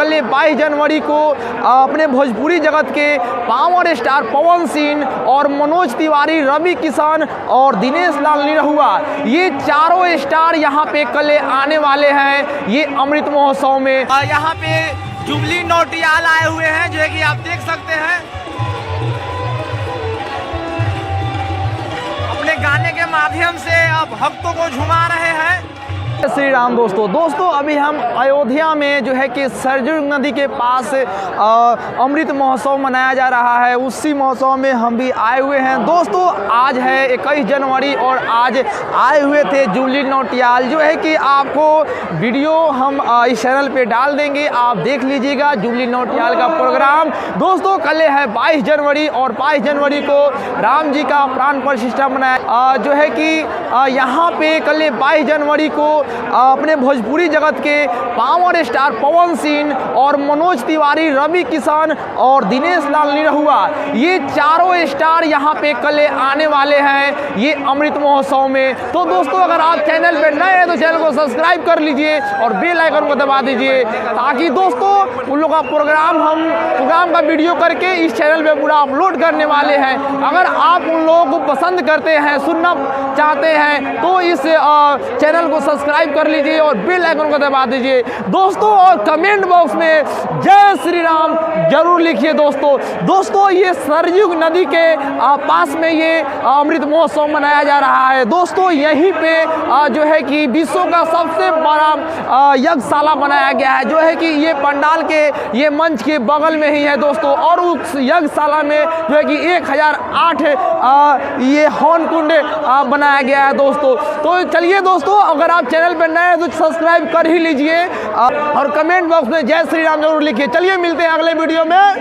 कल 22 जनवरी को अपने भोजपुरी जगत के पावर स्टार पवन सिंह और मनोज तिवारी, रवि किशन और दिनेश लाल निरहुआ, ये चारों स्टार यहाँ पे कल आने वाले हैं ये अमृत महोत्सव में। यहाँ पे जुबली नौटियाल आए हुए हैं जो है कि आप देख सकते हैं, अपने गाने के माध्यम से अब भक्तों को झुमा रहे हैं। श्री राम दोस्तों अभी हम अयोध्या में जो है कि सरजू नदी के पास अमृत महोत्सव मनाया जा रहा है, उसी महोत्सव में हम भी आए हुए हैं। दोस्तों आज है 21 जनवरी और आज आए हुए थे जुबली नौटियाल, जो है कि आपको वीडियो हम इस चैनल पे डाल देंगे, आप देख लीजिएगा जुबली नौटियाल का प्रोग्राम। दोस्तों कल है 22 जनवरी और 22 जनवरी को राम जी का प्राण प्रतिष्ठा मनाया जो है कि यहाँ पे कल 22 जनवरी को अपने भोजपुरी जगत के पावर स्टार पवन सिंह और मनोज तिवारी, रवि किशन और दिनेश लाल निरहुआ, ये चारों स्टार यहाँ पे कल आने वाले हैं ये अमृत महोत्सव में। तो दोस्तों अगर आप चैनल पे नए हैं तो चैनल को सब्सक्राइब कर लीजिए और बेल आइकन को दबा दीजिए, ताकि दोस्तों उन लोगों का प्रोग्राम का वीडियो करके इस चैनल पे पूरा अपलोड करने वाले हैं। अगर आप उन लोगों को पसंद करते हैं, सुनना चाहते हैं तो इस चैनल को सब्सक्राइब कर लीजिए और बेल आइकन को दबा दीजिए दोस्तों, और कमेंट बॉक्स में जय श्री राम जरूर लिखिए दोस्तों। ये सरयू नदी के पास में ये अमृत महोत्सव मनाया जा रहा है दोस्तों। यहीं पे जो है कि विश्व का सबसे बड़ा यज्ञशाला बनाया गया है, जो है कि ये पंडाल के ये मंच के बगल में ही है दोस्तों। और उस यज्ञशाला में जो है कि 1008 ये हवन कुंड बनाया गया है दोस्तों। तो चलिए दोस्तों, अगर आप चैनल पर नए हैं तो सब्सक्राइब कर ही लीजिए और कमेंट बॉक्स में जय श्री राम जरूर लिखिए। चलिए मिलते हैं अगले वीडियो में।